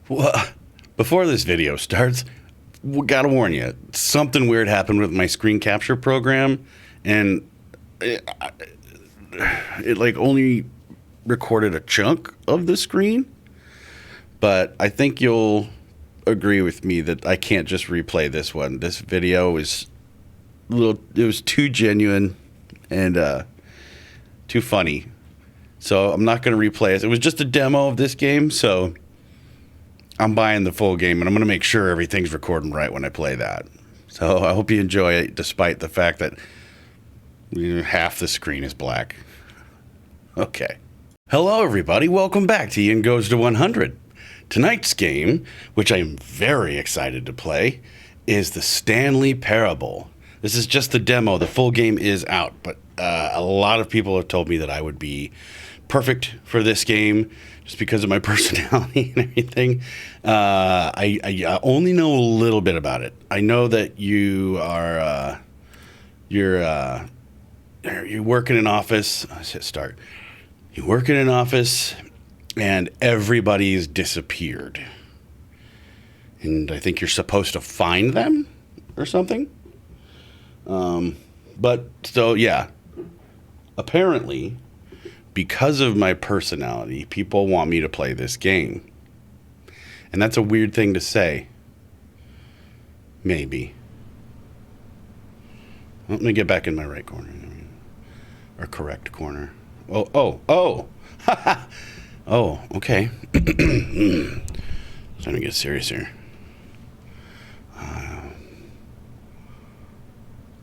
Well, before this video starts, we gotta warn you, something weird happened with my screen capture program, and it like only recorded a chunk of the screen. But I think you'll agree with me that I can't just replay this one. This video is it was too genuine and too funny. So I'm not going to replay it. It was just a demo of this game, so I'm buying the full game, and I'm going to make sure everything's recording right when I play that. So I hope you enjoy it, despite the fact that half the screen is black. Okay. Hello, everybody. Welcome back to Ian Goes to 100. Tonight's game, which I'm very excited to play, is the Stanley Parable. This is just the demo. The full game is out, but a lot of people have told me that I would be perfect for this game just because of my personality and everything. I only know a little bit about it. I know that you are you work in an office. Let's hit start. You work in an office, and everybody's disappeared. And I think you're supposed to find them or something. But so yeah, apparently, because of my personality, people want me to play this game. And that's a weird thing to say. Maybe. Let me get back in my right corner. Or correct corner. Oh. Oh, okay. It's time to get serious here.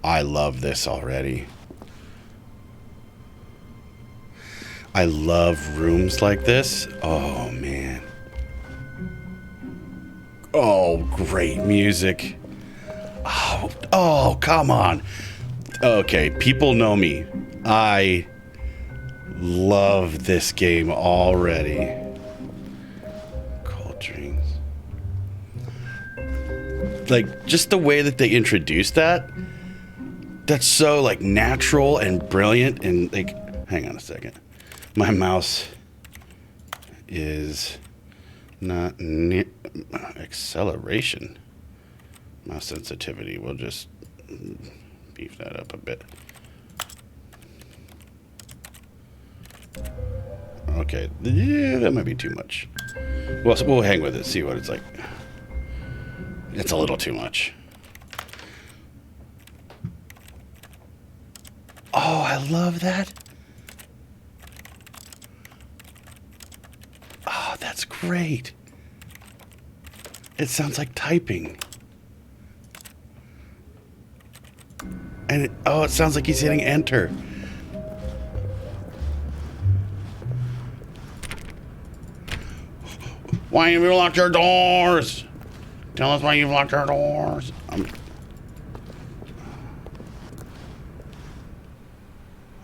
I love this already. I love rooms like this. Oh, man. Oh, great music. Oh, come on. Okay, people know me. I love this game already. Cold drinks. Like, just the way that they introduced that's so, like, natural and brilliant. And, like, hang on a second. My mouse is not near acceleration. Mouse sensitivity. We'll just beef that up a bit. Okay, yeah, that might be too much. Well, we'll hang with it, see what it's like. It's a little too much. Oh, I love that. Oh, that's great. It sounds like typing. And it sounds like he's hitting enter. Why have you locked your doors? Tell us why you've locked your doors.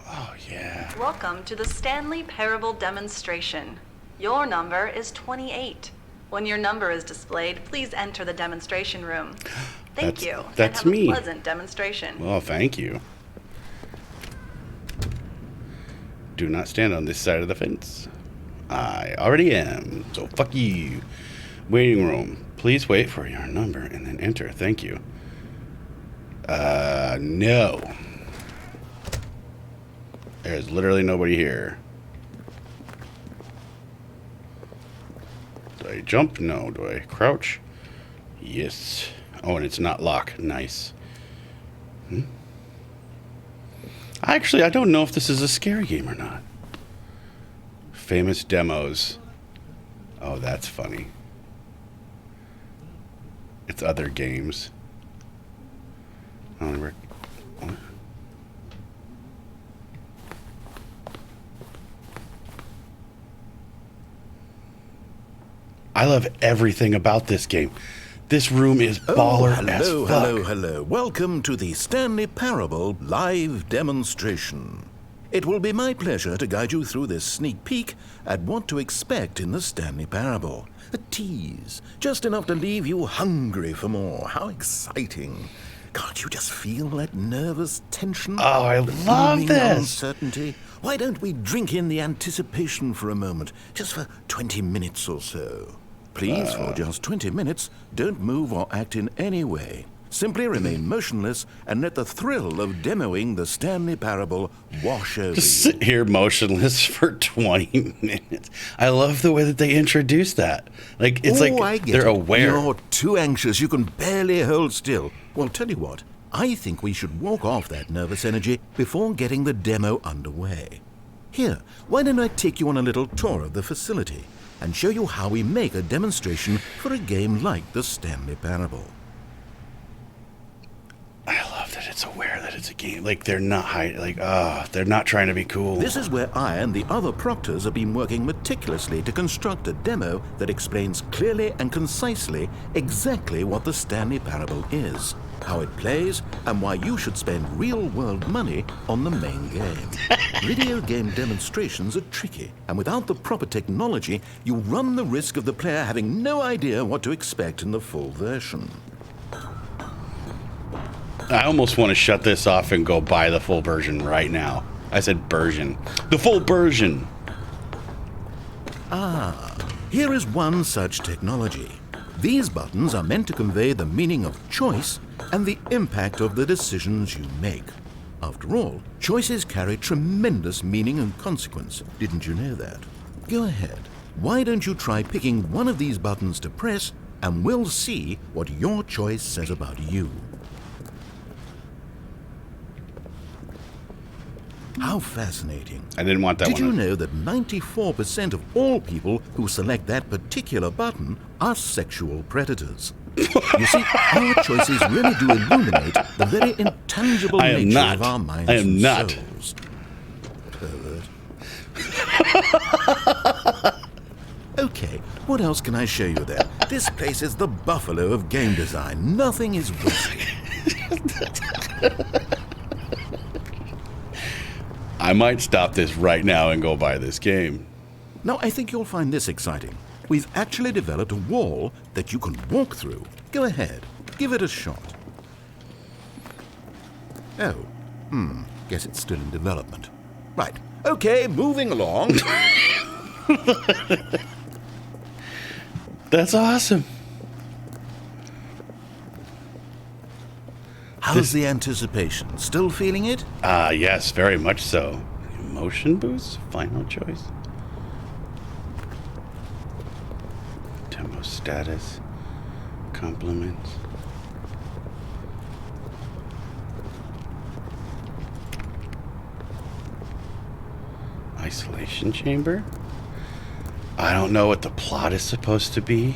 Oh, yeah. Welcome to the Stanley Parable demonstration. Your number is 28. When your number is displayed, please enter the demonstration room. Thank you. That's and have me. A pleasant demonstration. Well, thank you. Do not stand on this side of the fence. I already am, so fuck you. Waiting room. Please wait for your number and then enter. Thank you. No. There's literally nobody here. Do I jump? No. Do I crouch? Yes. Oh, and it's not locked. Nice. Actually, I don't know if this is a scary game or not. Famous demos. Oh, that's funny. It's other games. What? I love everything about this game. This room is baller as fuck. Hello. Welcome to the Stanley Parable live demonstration. It will be my pleasure to guide you through this sneak peek at what to expect in the Stanley Parable. A tease, just enough to leave you hungry for more. How exciting. Can't you just feel that nervous tension? Oh, I love this. Uncertainty? Why don't we drink in the anticipation for a moment, just for 20 minutes or so? Please, for just 20 minutes, don't move or act in any way. Simply remain motionless and let the thrill of demoing the Stanley Parable wash over Just you. sit here motionless for 20 minutes. I love the way that they introduce that. Like, it's I like get they're it. aware. You're too anxious. You can barely hold still. Well, tell you what. I think we should walk off that nervous energy before getting the demo underway. Here, why don't I take you on a little tour of the facility and show you how we make a demonstration for a game like the Stanley Parable. I love that it's aware that it's a game. Like, they're not they're not trying to be cool. This is where I and the other proctors have been working meticulously to construct a demo that explains clearly and concisely exactly what the Stanley Parable is, how it plays, and why you should spend real-world money on the main game. Video game demonstrations are tricky, and without the proper technology, you run the risk of the player having no idea what to expect in the full version. I almost want to shut this off and go buy the full version right now. I said version. The full version. Here is one such technology. These buttons are meant to convey the meaning of choice and the impact of the decisions you make. After all, choices carry tremendous meaning and consequence. Didn't you know that? Go ahead. Why don't you try picking one of these buttons to press, and we'll see what your choice says about you. How fascinating. I didn't want that Did one. you know that 94% of all people who select that particular button are sexual predators? You see, our choices really do illuminate the very intangible I am nature not. of our minds I am and not. souls. Pervert. Okay, what else can I show you there? This place is the buffalo of game design. Nothing is rusty. I might stop this right now and go buy this game. Now, I think you'll find this exciting. We've actually developed a wall that you can walk through. Go ahead, give it a shot. Oh, guess it's still in development. Right, okay, moving along. That's awesome. How's the anticipation? Still feeling it? Yes, very much so. Emotion boost? Final choice. Demo status. Compliments. Isolation chamber? I don't know what the plot is supposed to be.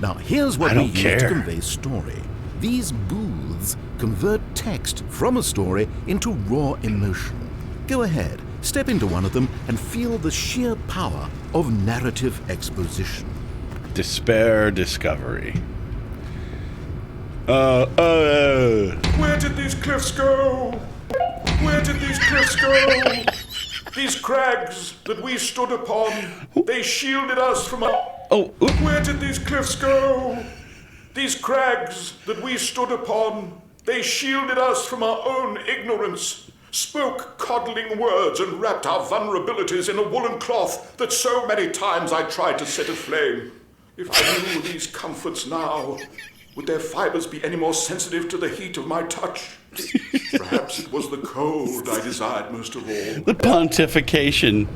Now, here's what I we don't use care. to convey story. These booths convert text from a story into raw emotion. Go ahead, step into one of them and feel the sheer power of narrative exposition. Despair discovery. Where did these cliffs go? Where did these cliffs go? These crags that we stood upon, they shielded us from our... Where did these cliffs go? These crags that we stood upon, they shielded us from our own ignorance, spoke coddling words and wrapped our vulnerabilities in a woolen cloth that so many times I tried to set aflame. If I knew these comforts now, would their fibers be any more sensitive to the heat of my touch? Perhaps it was the cold I desired most of all. The pontification.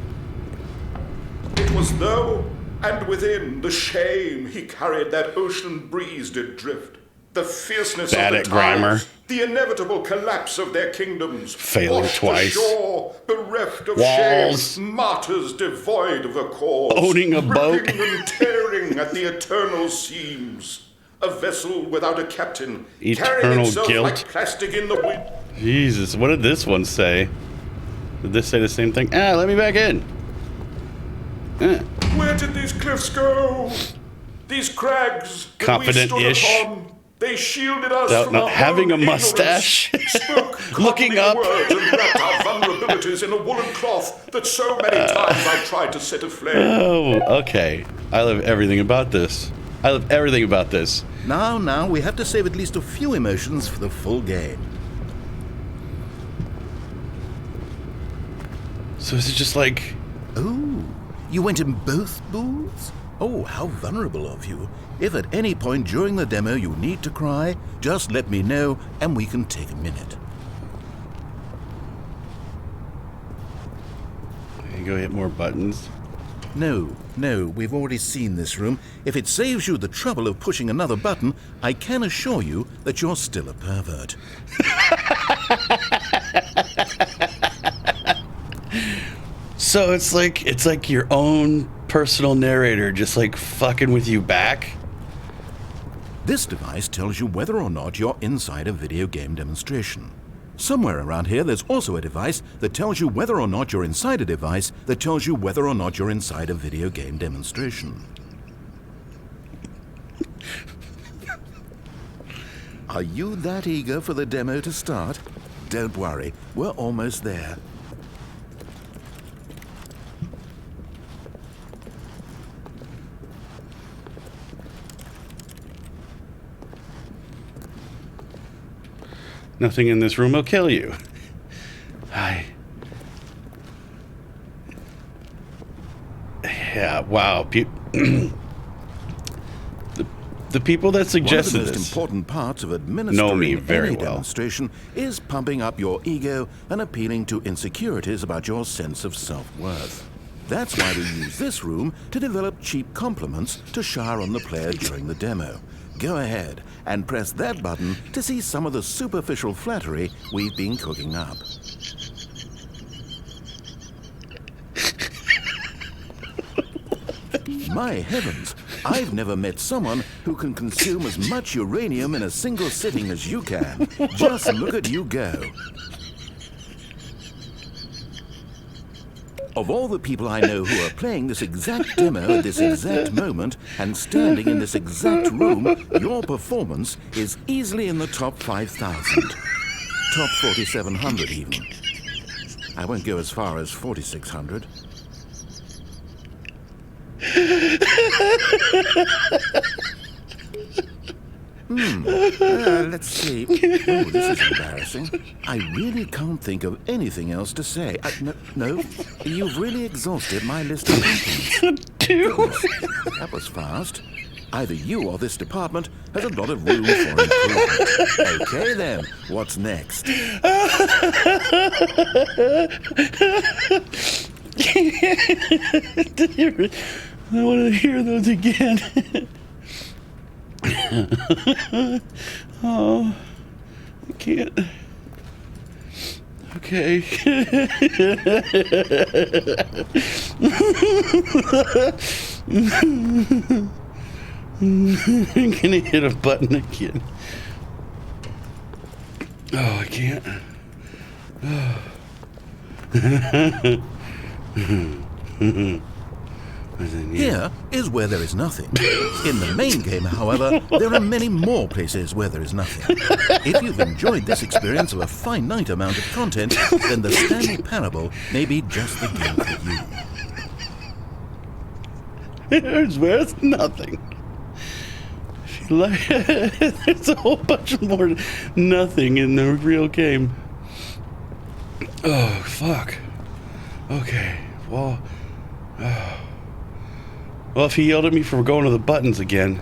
It was though, and within the shame he carried that ocean breeze did drift. The fierceness Bad of at the grammar. tides, the inevitable collapse of their kingdoms, Failing washed twice. ashore, bereft of Walls. shame, martyrs devoid of a cause, Owning a boat. ripping and tearing at the eternal seams. A vessel without a captain, carrying Eternal itself guilt. like plastic in the wind. Jesus, what did this one say? Did this say the same thing? Let me back in. Where did these cliffs go? These crags that we Confident-ish. stood upon, they shielded us Without from not our having own a mustache. ignorance, spoke Looking coddling up. words and wrapped our vulnerabilities in a woolen cloth that so many times I tried to set aflame. Oh, okay. I love everything about this. I love everything about this. Now, we have to save at least a few emotions for the full game. So is it just like... Oh, you went in both booths? Oh, how vulnerable of you. If at any point during the demo you need to cry, just let me know and we can take a minute. Can you go hit more buttons? No, we've already seen this room. If it saves you the trouble of pushing another button, I can assure you that you're still a pervert. So it's like your own personal narrator just like fucking with you back? This device tells you whether or not you're inside a video game demonstration. Somewhere around here there's also a device that tells you whether or not you're inside a device that tells you whether or not you're inside a video game demonstration. Are you that eager for the demo to start? Don't worry, we're almost there. Nothing in this room will kill you. Yeah, wow. The people that suggested One of the most this important parts of know administering me very any well. demonstration is pumping up your ego and appealing to insecurities about your sense of self-worth. That's why we use this room to develop cheap compliments to shower on the player during the demo. Go ahead and press that button to see some of the superficial flattery we've been cooking up. My heavens, I've never met someone who can consume as much uranium in a single sitting as you can. Just look at you go. Of all the people I know who are playing this exact demo at this exact moment and standing in this exact room, your performance is easily in the top 5,000. Top 4,700 even. I won't go as far as 4,600. Let's see. Oh, this is embarrassing. I really can't think of anything else to say. No, you've really exhausted my list of compliments. Goodness, that was fast. Either you or this department has a lot of room for improvement. Okay then, what's next? I want to hear those again. Oh, I can't. Okay. I'm gonna hit a button again. Oh, I can't. Here is where there is nothing. In the main game, however, there are many more places where there is nothing. If you've enjoyed this experience of a finite amount of content, then the Stanley Parable may be just the game for you. Here's where it's nothing. There's a whole bunch of more nothing in the real game. Oh, fuck. Okay, well... Well, if he yelled at me for going to the buttons again.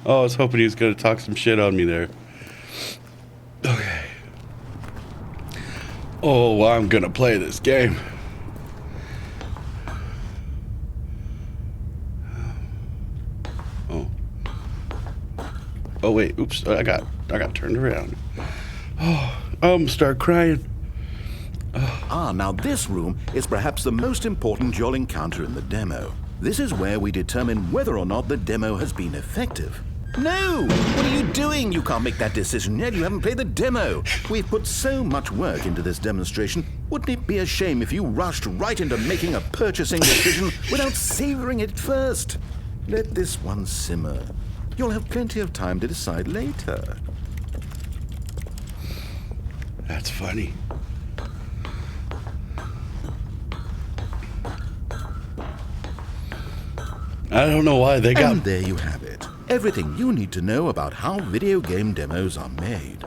Oh, I was hoping he was going to talk some shit on me there. Okay. Oh, well, I'm going to play this game. Oh. Oh, wait. Oops. I got turned around. Oh, I'm going to start crying. Now this room is perhaps the most important you'll encounter in the demo. This is where we determine whether or not the demo has been effective. No! What are you doing? You can't make that decision yet. You haven't played the demo. We've put so much work into this demonstration. Wouldn't it be a shame if you rushed right into making a purchasing decision without savoring it first? Let this one simmer. You'll have plenty of time to decide later. That's funny. I don't know why they got... And there you have it. Everything you need to know about how video game demos are made.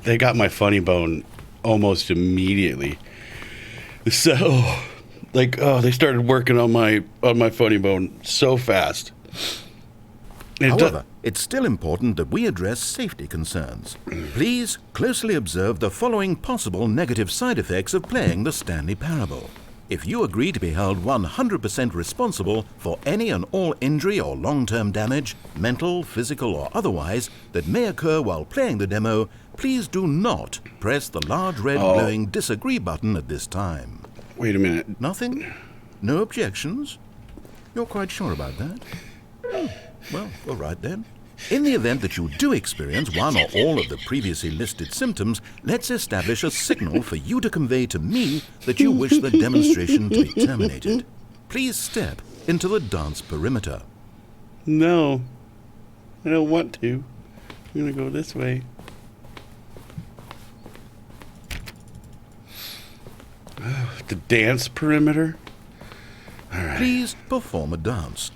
They got my funny bone almost immediately. So, Like, oh, they started working on my funny bone so fast. And However, it's still important that we address safety concerns. Please closely observe the following possible negative side effects of playing the Stanley Parable. If you agree to be held 100% responsible for any and all injury or long-term damage, mental, physical, or otherwise, that may occur while playing the demo, please do not press the large red glowing disagree button at this time. Wait a minute. Nothing? No objections? You're quite sure about that? Oh, well, all right then. In the event that you do experience one or all of the previously listed symptoms, let's establish a signal for you to convey to me that you wish the demonstration to be terminated. Please step into the dance perimeter. No, I don't want to. I'm going to go this way. The dance perimeter? All right. Please perform a dance.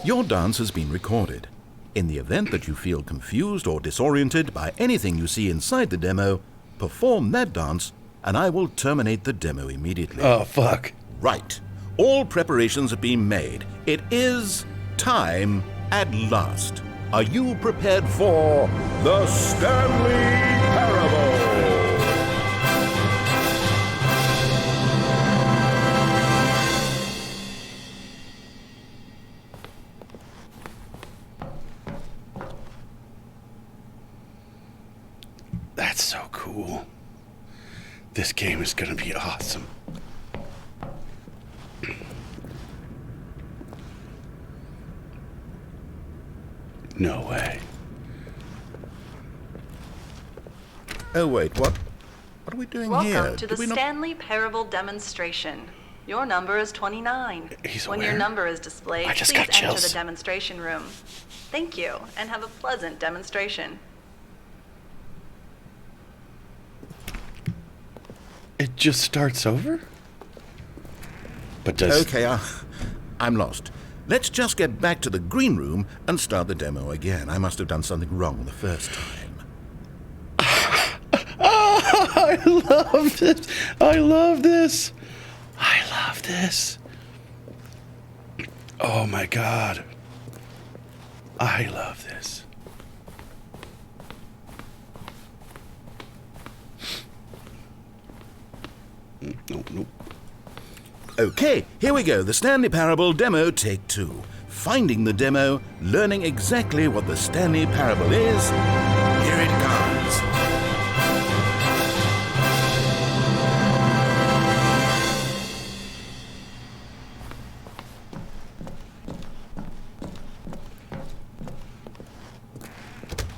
Your dance has been recorded. In the event that you feel confused or disoriented by anything you see inside the demo, perform that dance and I will terminate the demo immediately. Oh, fuck. Right. All preparations have been made. It is time at last. Are you prepared for the Stanley Parable? That's so cool. This game is going to be awesome. No way. Oh, wait, what are we doing here? Welcome to the Did we not- Stanley Parable demonstration. Your number is 29. He's When aware? your number is displayed, I just please got enter chills. the demonstration room. Thank you, and have a pleasant demonstration. It just starts over? But does... Okay, I'm lost. Let's just get back to the green room and start the demo again. I must have done something wrong the first time. I love this. I love this. I love this. Oh my God. I love this. Nope. Okay, here we go. The Stanley Parable demo, take 2. Finding the demo, learning exactly what the Stanley Parable is. Here it comes.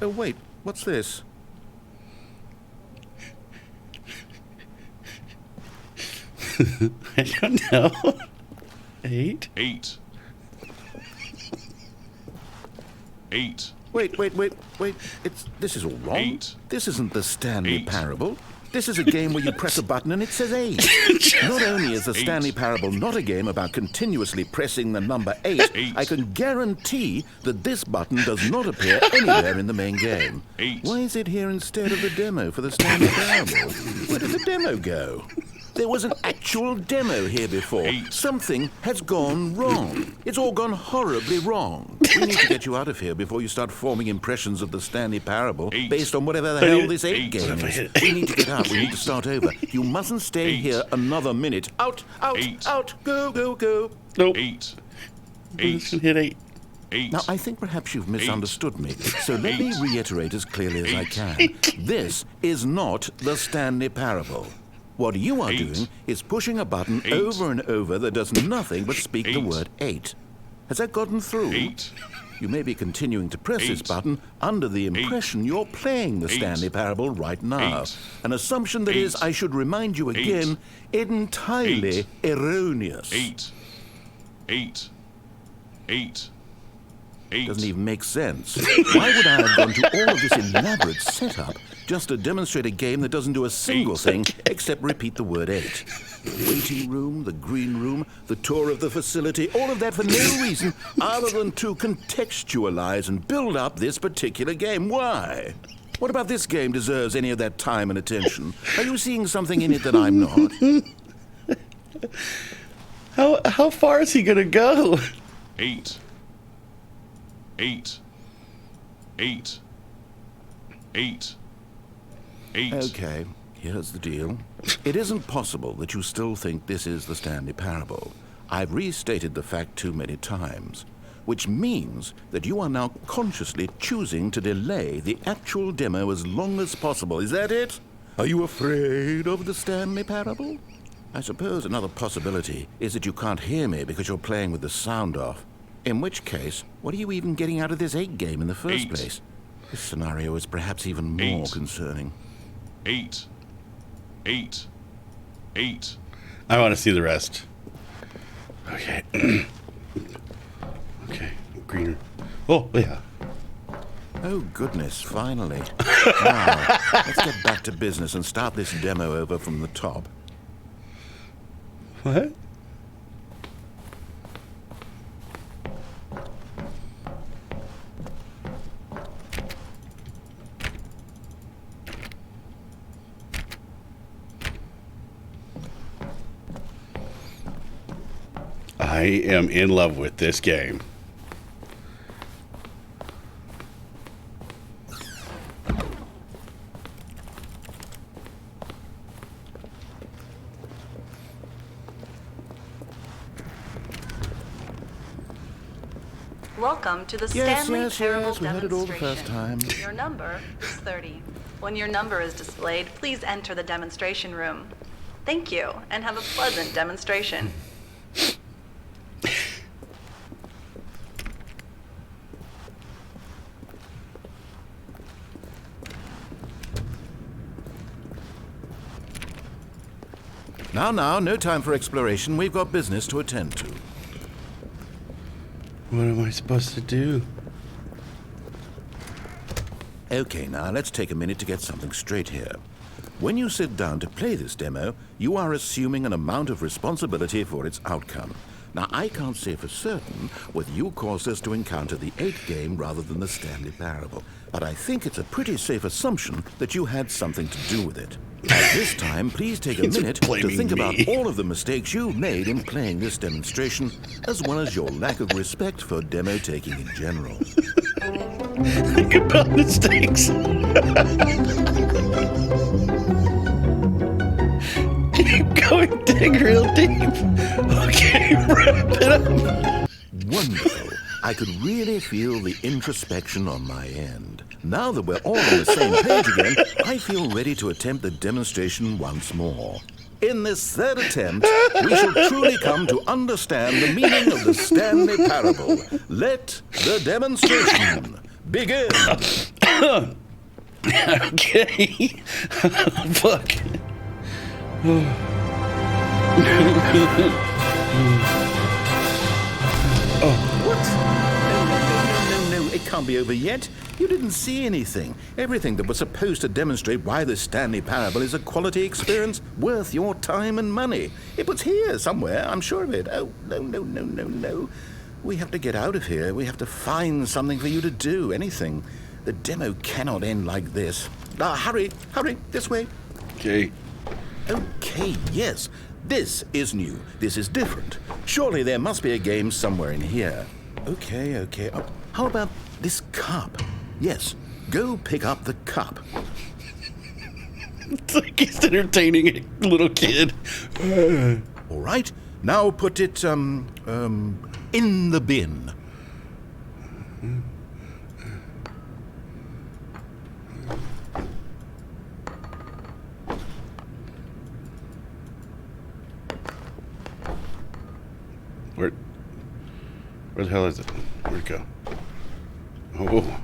Oh, wait, what's this? I don't know. 8? 8. 8. Wait. This is all wrong. 8. This isn't the Stanley 8. Parable. This is a game where you press a button and it says 8. Not only is the Stanley Parable not a game about continuously pressing the number 8, 8. I can guarantee that this button does not appear anywhere in the main game. 8. Why is it here instead of the demo for the Stanley Parable? Where did the demo go? There was an actual demo here before. 8. Something has gone wrong. It's all gone horribly wrong. We need to get you out of here before you start forming impressions of the Stanley Parable 8. based on whatever the hell this 8 8. game What if I is. hit We need to get out. We need to start over. You mustn't stay 8. here another minute. Out, 8. out, go. Nope. 8. I'm just gonna hit 8. 8. Now, I think perhaps you've misunderstood me, so let me reiterate as clearly as I can. This is not the Stanley Parable. What you are 8. doing is pushing a button 8. over and over that does nothing but speak the 8. word 8. Has that gotten through? 8. You may be continuing to press this 8. button under the impression you're playing the 8. Stanley Parable right now. 8. An assumption that is, 8. I should remind you again, entirely 8. erroneous. 8. 8. 8. 8. Doesn't even make sense. Why would I have gone to all of this elaborate setup just to demonstrate a game that doesn't do a single 8. thing except repeat the word 8? The waiting room, the green room, the tour of the facility, all of that for no reason other than to contextualize and build up this particular game. Why? What about this game deserves any of that time and attention? Are you seeing something in it that I'm not? How far is he gonna go? 8. 8. 8. 8. 8. Okay, here's the deal. It isn't possible that you still think this is the Stanley Parable. I've restated the fact too many times, which means that you are now consciously choosing to delay the actual demo as long as possible. Is that it? Are you afraid of the Stanley Parable? I suppose another possibility is that you can't hear me because you're playing with the sound off. In which case, what are you even getting out of this 8 game in the first 8. place? This scenario is perhaps even more 8. concerning. 8. 8. 8. I want to see the rest. Okay. Okay. Greener. Oh, yeah. Oh, goodness, finally. Now, let's get back to business and start this demo over from the top. What? I am in love with this game. Welcome to the Yes, Stanley yes, Parable yes, we heard it all the first demonstration. time. Your number is 30. When your number is displayed, please enter the demonstration room. Thank you, and have a pleasant demonstration. Now, no time for exploration. We've got business to attend to. What am I supposed to do? Okay, now let's take a minute to get something straight here. When you sit down to play this demo, you are assuming an amount of responsibility for its outcome. Now, I can't say for certain whether you caused us to encounter the 8 game rather than the Stanley Parable, but I think it's a pretty safe assumption that you had something to do with it. At this time, please take a He's minute to blaming think about me. all of the mistakes you've made in playing this demonstration, as well as your lack of respect for demo taking in general. Think about mistakes. Keep going, dig real deep. Okay, wrap it up. Wonderful. I could really feel the introspection on my end. Now that we're all on the same page again, I feel ready to attempt the demonstration once more. In this third attempt, we shall truly come to understand the meaning of the Stanley Parable. Let the demonstration begin. Okay. Fuck. What? No, it can't be over yet. You didn't see anything. Everything that was supposed to demonstrate why the Stanley Parable is a quality experience worth your time and money. It was here somewhere, I'm sure of it. Oh, no. We have to get out of here. We have to find something for you to do, anything. The demo cannot end like this. Hurry, this way. Okay. Okay, yes. This is new. This is different. Surely there must be a game somewhere in here. Okay. Oh, how about this cup? Yes, go pick up the cup. It's like he's entertaining a little kid. All right, now put it, in the bin. Where the hell is it? Where'd it go? Oh.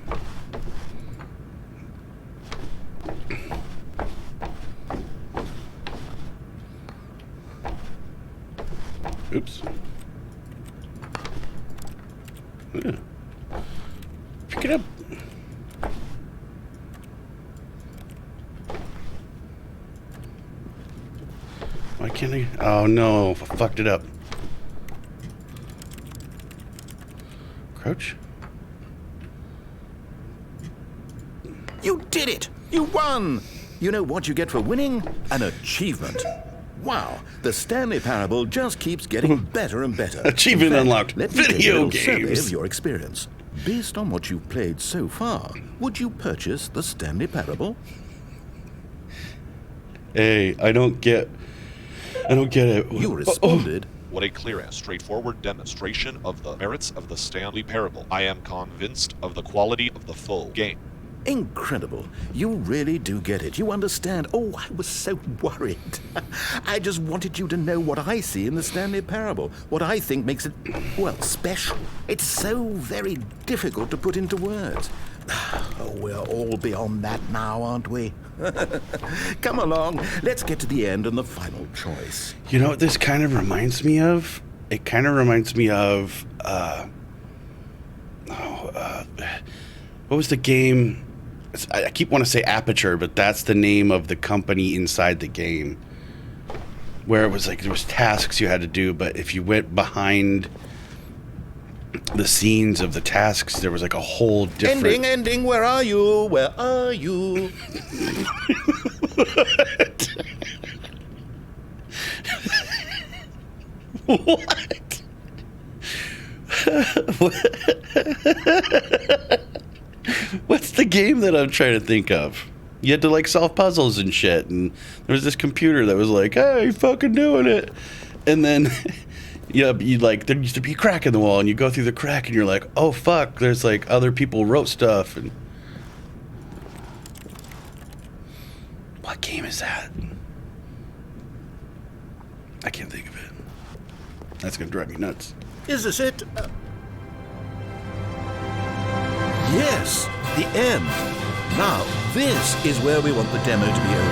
Oops. Yeah. Pick it up. Why can't I? Oh no, I fucked it up. Crouch. You did it! You won! You know what you get for winning? An achievement. Wow, the Stanley Parable just keeps getting better and better. Achievement unlocked. Let me take a Video little survey games. of your experience. Based on what you've played so far, would you purchase the Stanley Parable? Hey, I don't get it. You responded, What a clear and straightforward demonstration of the merits of the Stanley Parable. I am convinced of the quality of the full game. incredible. You really do get it. You understand. Oh, I was so worried. I just wanted you to know what I see in the Stanley Parable, what I think makes it, well, special. It's so very difficult to put into words. Oh, we're all beyond that now, aren't we? Come along. Let's get to the end and the final choice. You know what this kind of reminds me of? It kind of reminds me of, what was the game? I keep wanting to say Aperture, but that's the name of the company inside the game. Where it was like there was tasks you had to do, but if you went behind the scenes of the tasks, there was like a whole different... Ending, where are you? Where are you? What? What's the game that I'm trying to think of? You had to like solve puzzles and shit, and there was this computer that was like, "Hey, you fucking doing it," and then yeah, you like there used to be a crack in the wall, and you go through the crack, and you're like, "Oh fuck!" There's like other people wrote stuff, and what game is that? I can't think of it. That's gonna drive me nuts. Is this it? Yes, the end. Now, this is where we want the demo to be over.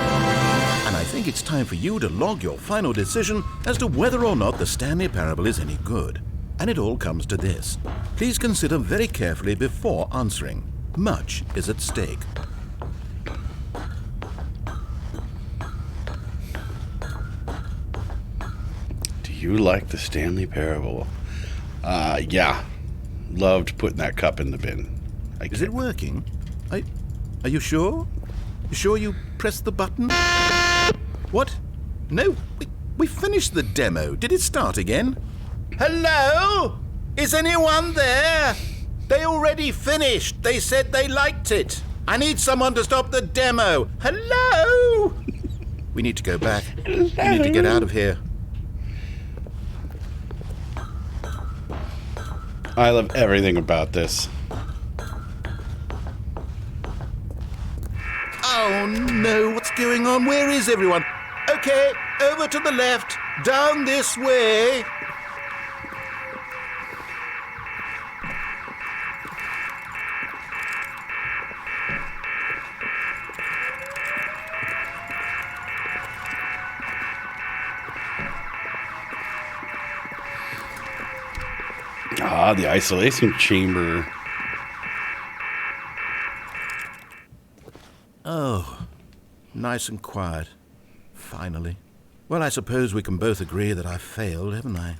And I think it's time for you to log your final decision as to whether or not the Stanley Parable is any good. And it all comes to this. Please consider very carefully before answering. Much is at stake. Do you like the Stanley Parable? Yeah. Loved putting that cup in the bin. Is it working? Are you sure? You sure you pressed the button? What? No, we finished the demo. Did it start again? Hello? Is anyone there? They already finished. They said they liked it. I need someone to stop the demo. Hello? We need to go back. We need to get out of here. I love everything about this. Oh no, what's going on? Where is everyone? Okay, over to the left, down this way. Ah, the isolation chamber. Oh, nice and quiet. Finally. Well, I suppose we can both agree that I failed, haven't I?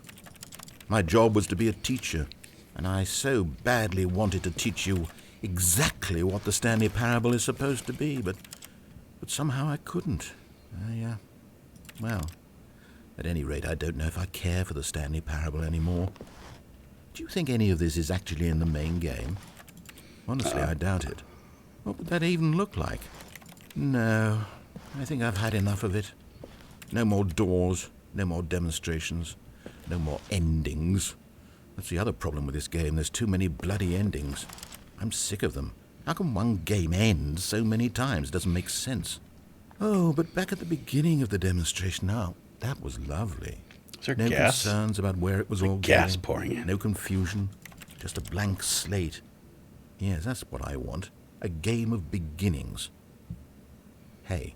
My job was to be a teacher, and I so badly wanted to teach you exactly what the Stanley Parable is supposed to be, but somehow I couldn't. Well, at any rate, I don't know if I care for the Stanley Parable anymore. Do you think any of this is actually in the main game? Honestly, I doubt it. What would that even look like? No, I think I've had enough of it. No more doors, no more demonstrations, no more endings. That's the other problem with this game. There's too many bloody endings. I'm sick of them. How can one game end so many times? It doesn't make sense. Oh, but back at the beginning of the demonstration, now, that was lovely. Is there No gas? concerns about where it was all Gas going. pouring in. No confusion. Just a blank slate. Yes, that's what I want. A game of beginnings. Hey,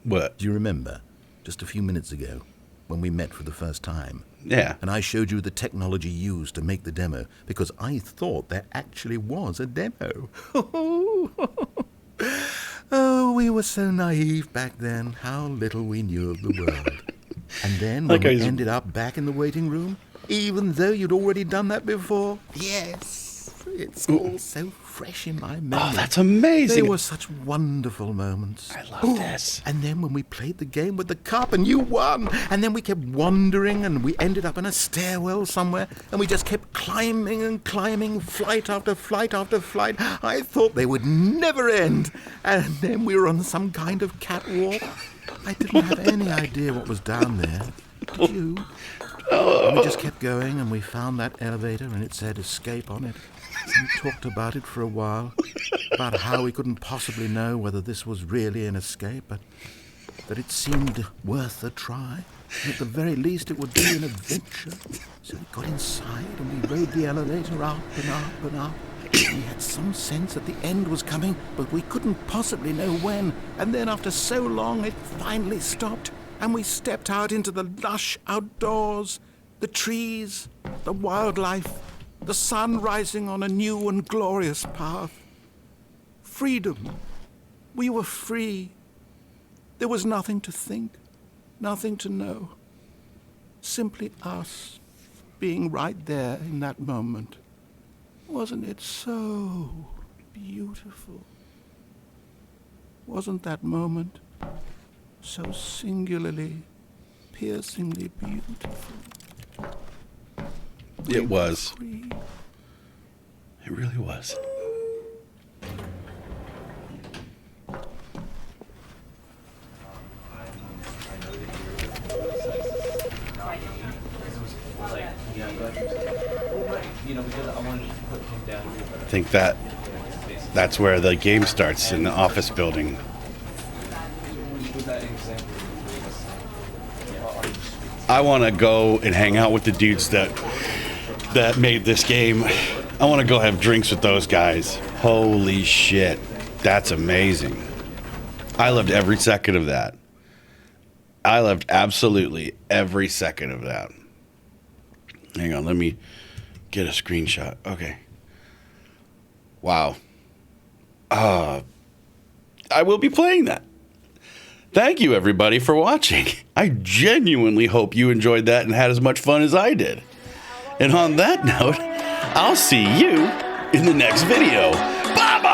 What? do you remember, just a few minutes ago, when we met for the first time? Yeah. And I showed you the technology used to make the demo, because I thought there actually was a demo. Oh, we were so naive back then. How little we knew of the world. And then, when we ended up back in the waiting room, even though you'd already done that before, yes, it's all so fresh in my memory. Oh, that's amazing. They were such wonderful moments. I love this. And then when we played the game with the cup and you won, and then we kept wandering and we ended up in a stairwell somewhere, and we just kept climbing and climbing, flight after flight after flight. I thought they would never end. And then we were on some kind of catwalk. I didn't have any idea what was down there. Did you? And we just kept going, and we found that elevator, and it said escape on it. And we talked about it for a while, about how we couldn't possibly know whether this was really an escape, but that it seemed worth a try. And at the very least, it would be an adventure. So we got inside, and we rode the elevator up and up and up. We had some sense that the end was coming, but we couldn't possibly know when. And then after so long, it finally stopped, and we stepped out into the lush outdoors, the trees, the wildlife, the sun rising on a new and glorious path. Freedom. We were free. There was nothing to think, nothing to know. Simply us being right there in that moment. Wasn't it so beautiful? Wasn't that moment so singularly, piercingly beautiful? It was. Free. It really was. I think that's where the game starts, in the office building. I want to go and hang out with the dudes that made this game. I want to go have drinks with those guys. Holy shit. That's amazing. I loved every second of that. I loved absolutely every second of that. Hang on, let me get a screenshot. Okay. Wow. I will be playing that. Thank you, everybody, for watching. I genuinely hope you enjoyed that and had as much fun as I did. And on that note, I'll see you in the next video. Bye-bye!